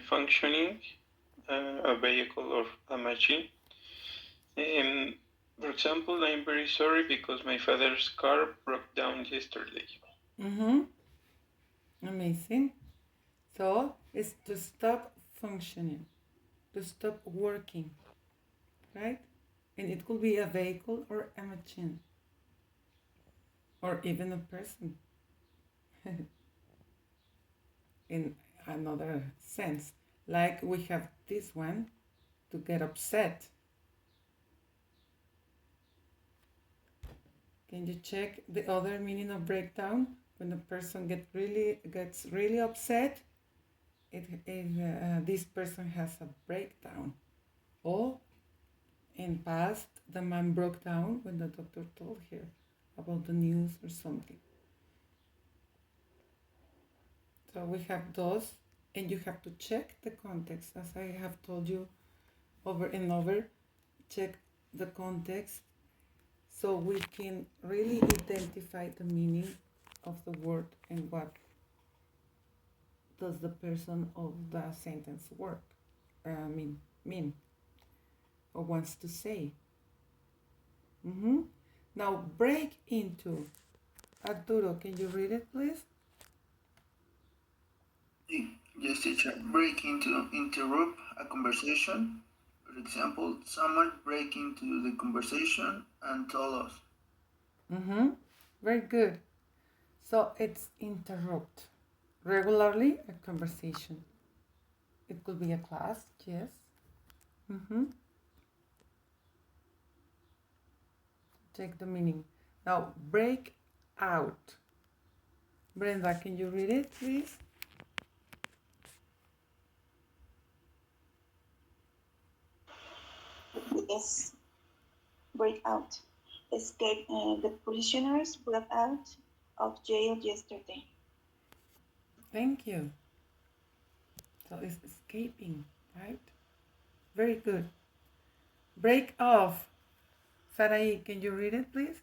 functioning, a vehicle or a machine. For example, I'm very sorry because my father's car broke down yesterday. Amazing. So it's to stop functioning, to stop working, right? And it could be a vehicle or a machine, or even a person in another sense. Like we have this one, to get upset. Can you check the other meaning of breakdown? When a person gets really upset, this person has a breakdown. Or in past, the man broke down when the doctor told her about the news or something. So we have those, and you have to check the context, as I have told you over and over. Check the context so we can really identify the meaning of the word and what does the person of the sentence mean or wants to say. Now break into. Arturo, can you read it, please? Yes, teacher. Break into, interrupt a conversation. For example, someone break into the conversation and told us. Very good. So it's interrupt regularly a conversation. It could be a class, yes. Check the meaning. Now break out. Brenda, can you read it, please? Yes. Break out. Escape. The prisoners broke out of jail yesterday. Thank you. So it's escaping, right? Very good. Break off. Sarai, can you read it, please?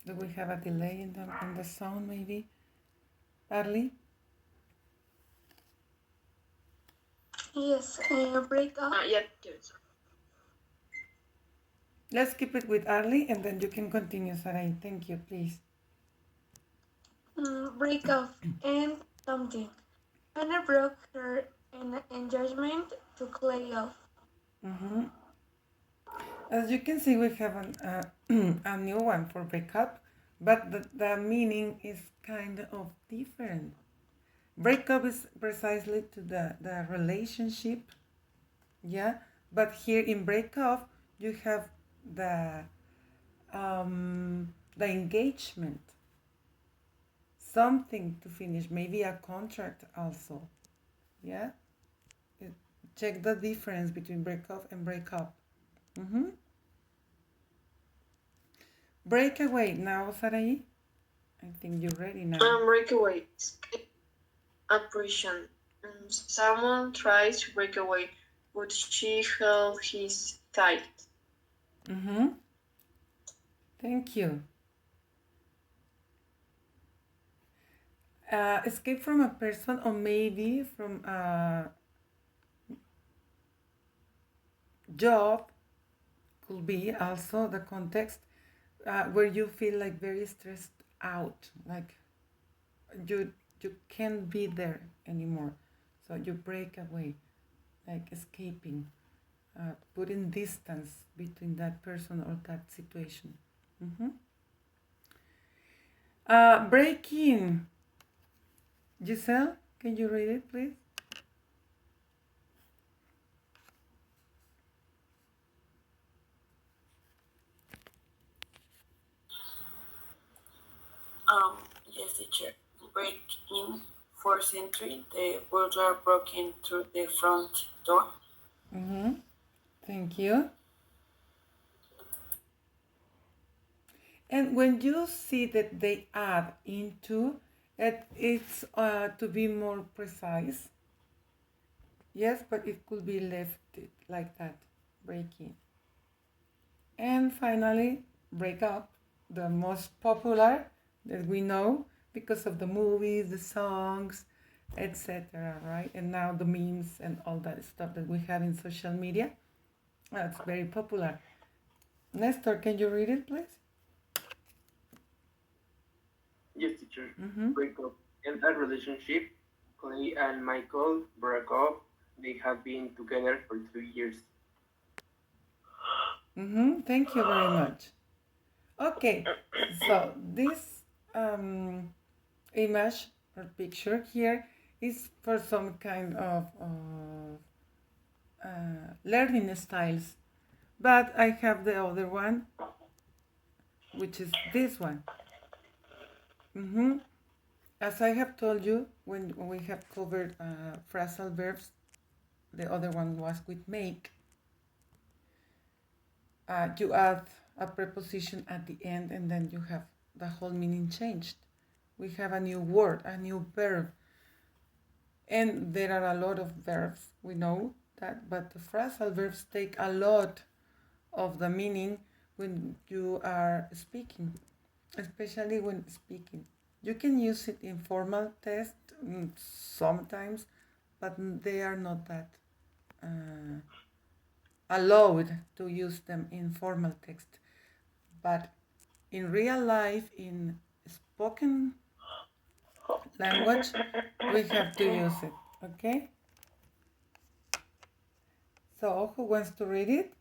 Do we have a delay in the sound, maybe? Arlie? Yes, break up. Yes. Let's keep it with Arlie and then you can continue, Sarai. Thank you, please. Break off and something. Anna broke her engagement to Clay off. As you can see, we have a new one for breakup, but the meaning is kind of different. Breakup is precisely to the relationship, yeah, but here in breakup you have the engagement, something to finish, maybe a contract also, yeah. Check the difference between breakup and breakup. Breakaway now, Sarai. I think you're ready now. Breakaway. A prison. Someone tries to break away, but she held his tight. Thank you. Escape from a person, or maybe from a job, could be also the context where you feel like very stressed out, like you can't be there anymore, so you break away, like escaping, putting distance between that person or that situation. Break in. Giselle, can you read it, please? Yes, teacher. Break in, forced entry. The burglar broke in through the front door. Thank you. And when you see that they add into it, it's to be more precise. Yes, but it could be left like that, breaking. And finally, break up, the most popular that we know because of the movies, the songs, etc. Right? And now the memes and all that stuff that we have in social media. That's very popular. Nestor, can you read it, please? Yes, teacher. Mm-hmm. Break up. In a relationship, Clay and Michael broke up. They have been together for 2 years. Mm-hmm. Thank you very much. Okay, so this image or picture here is for some kind of learning styles, but I have the other one, which is this one. Mm-hmm. As I have told you, when we have covered phrasal verbs, the other one was with make. You add a preposition at the end, and then you have the whole meaning changed. We have a new word, a new verb. And there are a lot of verbs, we know that, but the phrasal verbs take a lot of the meaning when you are speaking, especially when speaking. You can use it in formal text sometimes, but they are not that allowed to use them in formal text. But in real life, in spoken language, we have to use it. Okay? So, who wants to read it?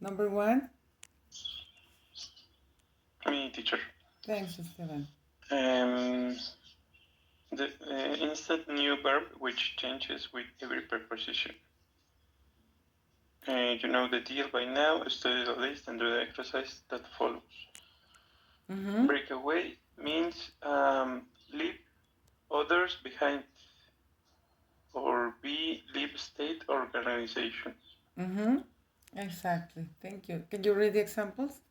Number one. Me, teacher. Thanks, Esteban. Instead new verb which changes with every preposition. You know the deal by now. Study the list and do the exercise that follows. Mm-hmm. Break away means leave others behind or be leave state or organization. Mm-hmm. Exactly. Thank you. Can you read the examples?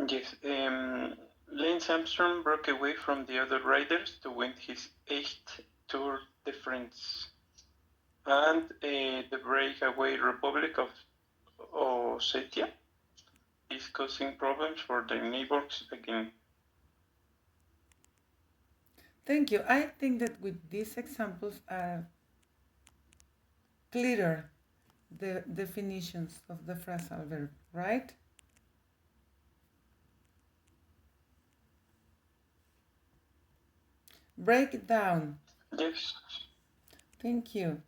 Yes. Lance Armstrong broke away from the other riders to win his 8th Tour de France. And the breakaway Republic of Ossetia is causing problems for the neighbors again. Thank you. I think that with these examples are clearer the definitions of the phrasal verb, right? Break it down. Yes. Thank you.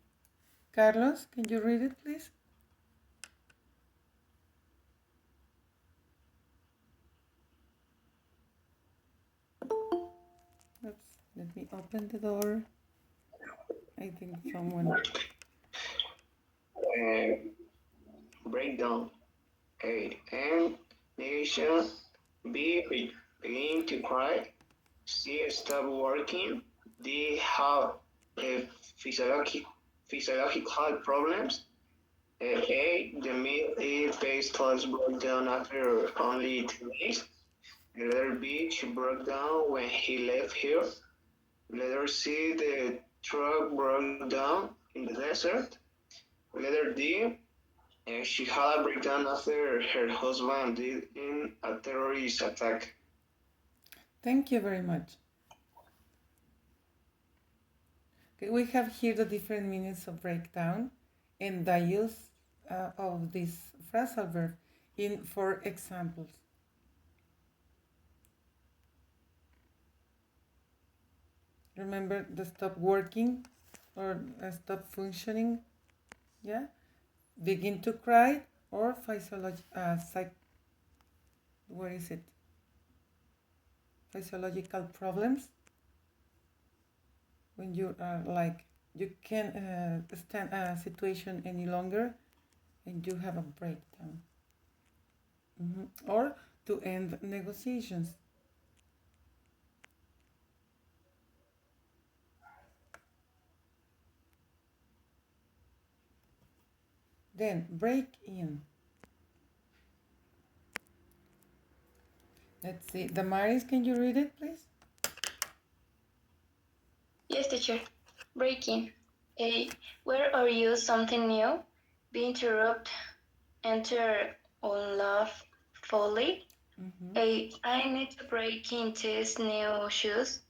Carlos, can you read it, please? Let me open the door. I think someone. Breakdown. A. And negation. B. Begin to cry. C. Stop working. D. Have physiological problems. A. The meal face clothes broke down after only 2 days. Letter B. She broke down when he left here. Letter C. The truck broke down in the desert. Letter D. She had a breakdown after her husband died in a terrorist attack. Thank you very much. Okay, we have here the different meanings of breakdown and the use of this phrasal verb in 4 examples. Remember the stop working or stop functioning, yeah? Begin to cry or where is it? Physiological problems. When you are like, you can't stand a situation any longer and you have a breakdown. Or to end negotiations. Then break in. Let's see. Damaris, can you read it, please? Yes, teacher. Break in. A. Where are you? Something new? B. Interrupt. Enter unlawfully. A. I need to break into these new shoes.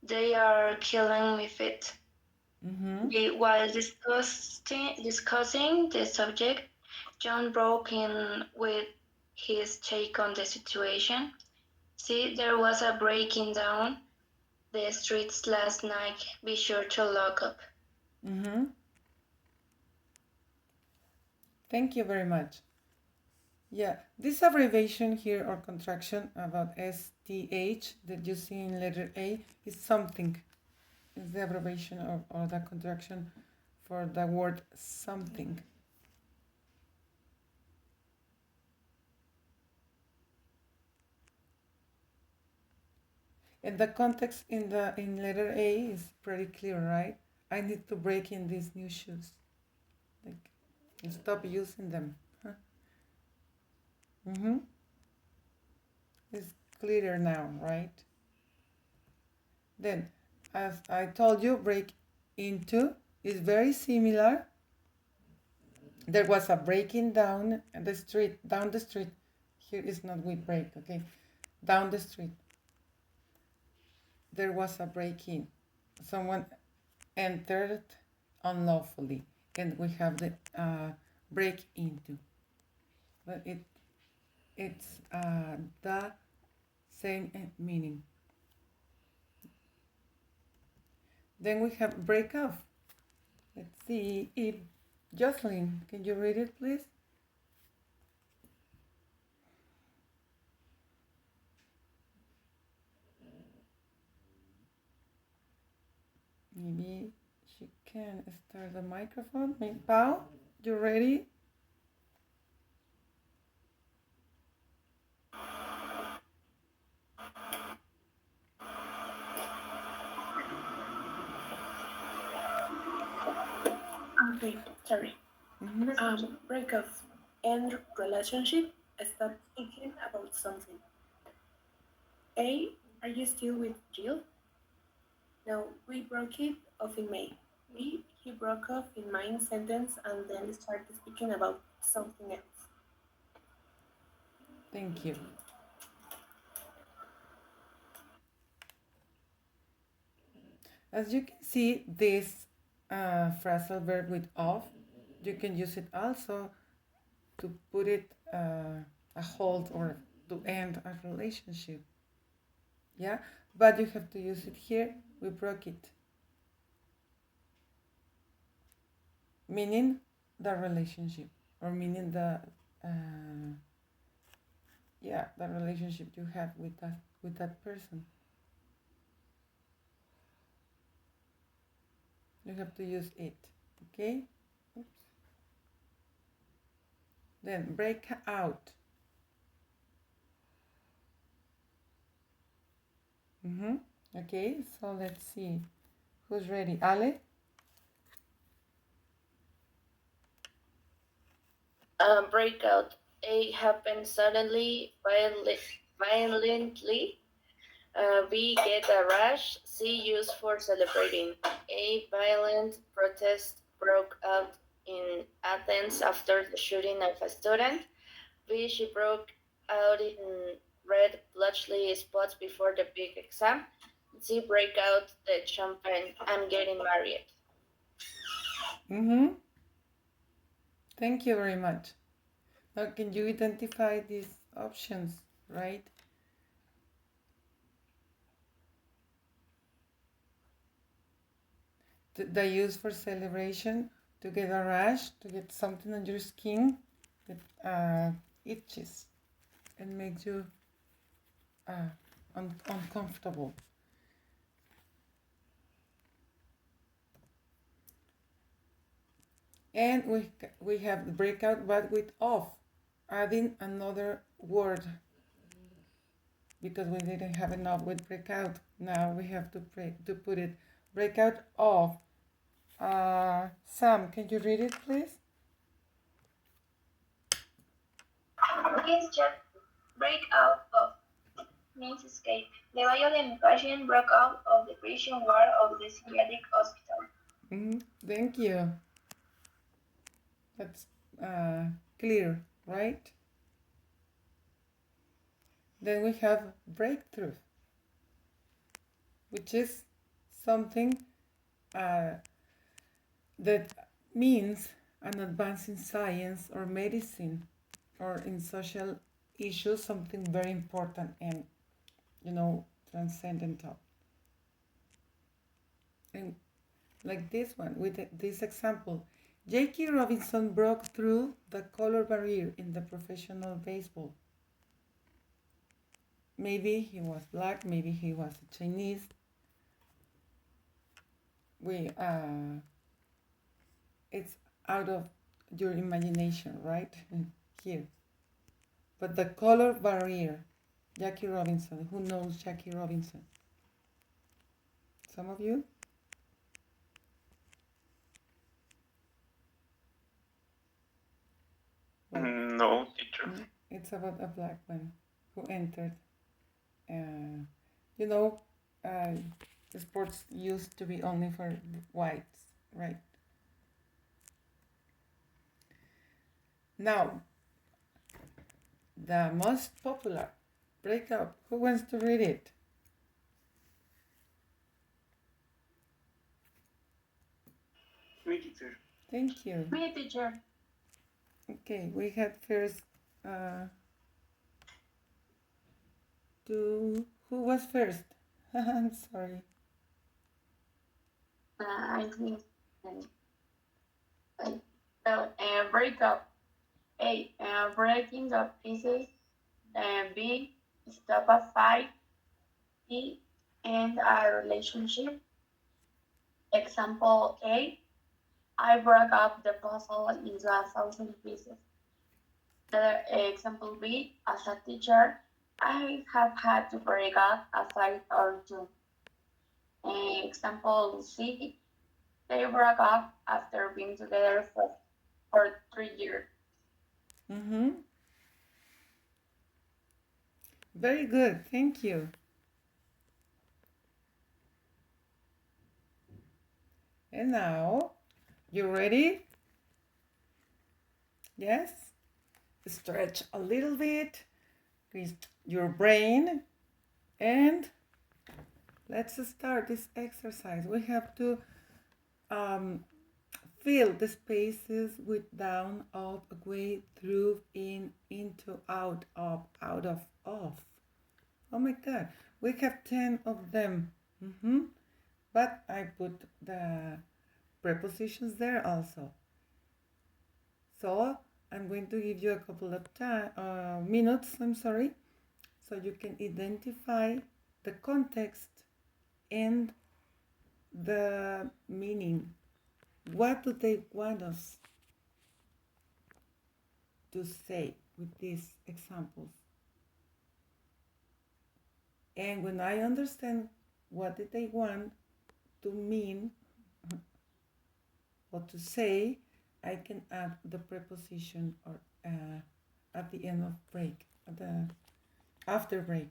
They are killing me fit. B. While discussing the subject, John broke in with his take on the situation. C. There was a breaking down the streets last night. Be sure to lock up. Thank you very much. Yeah, this abbreviation here or contraction about STH that you see in letter A is something. It's the abbreviation or the contraction for the word something. And the context in letter A is pretty clear, right? I need to break in these new shoes. Like, stop using them. Huh? It's clearer now, right? Then, as I told you, break into is very similar. There was a breaking down the street. Here is not we break, okay? Down the street. There was a break-in. Someone entered unlawfully, and we have the break into. But it's the same meaning. Then we have break off. Let's see if Jocelyn, can you read it, please? Maybe she can start the microphone. Pau, you ready? Okay, sorry. Break off. End relationship. Stop thinking about something. A. Are you still with Jill? No, we broke it off in May. B. He broke off in my sentence and then started speaking about something else. Thank you. As you can see, this phrasal verb with off, you can use it also to put it a hold or to end a relationship. Yeah, but you have to use it here. We broke it, meaning the relationship or meaning the the relationship you have with that person. You have to use it, okay? Oops. Then break out. Okay, so let's see. Who's ready? Ale? Breakout. A. Happen suddenly, violently. B. Get a rash. C. Used for celebrating. A. Violent protest broke out in Athens after the shooting of a student. B. She broke out in red blotchy spots before the big exam. C. Break out the champagne. I'm getting married. Thank you very much. Now, can you identify these options, right? The use for celebration, to get a rash, to get something on your skin that itches and makes you uncomfortable. And we have the breakout, but with off, adding another word because we didn't have enough with breakout. Now we have to put it breakout off. Sam, can you read it, please? Yes, just break out of means escape. The violent patient broke out of the prison ward of the psychiatric hospital. Thank you. That's clear, right? Then we have breakthrough, which is something that means an advance in science or medicine or in social issues, something very important and, transcendental. And like this one, with this example, J.K. Robinson broke through the color barrier in the professional baseball. Maybe he was black, maybe he was Chinese. It's out of your imagination, right? Here. But the color barrier, Jackie Robinson. Who knows Jackie Robinson? Some of you? Well, no, teacher. It's about a black man who entered. You know, sports used to be only for whites, right? Now, the most popular breakup. Who wants to read it? Me, teacher. Thank you. Me, teacher. Okay, we had first who was first? I'm sorry. I think breakup. A. Breaking the pieces. B. Stop a fight. C. End a relationship. Example A. I broke up the puzzle into 1,000 pieces. Example B. As a teacher, I have had to break up a fight or two. Example C. They broke up after being together for 3 years. Very good, thank you. And now, you ready? Yes? Stretch a little bit, twist your brain, and let's start this exercise. We have to fill the spaces with down, up, away, through, in, into, out, up, out of, off. Oh my God, we have 10 of them. But I put the prepositions there also. So I'm going to give you a couple of minutes, so you can identify the context and the meaning. What do they want us to say with these examples? And when I understand what did they want to mean or to say, I can add the preposition or at the end of break, after break.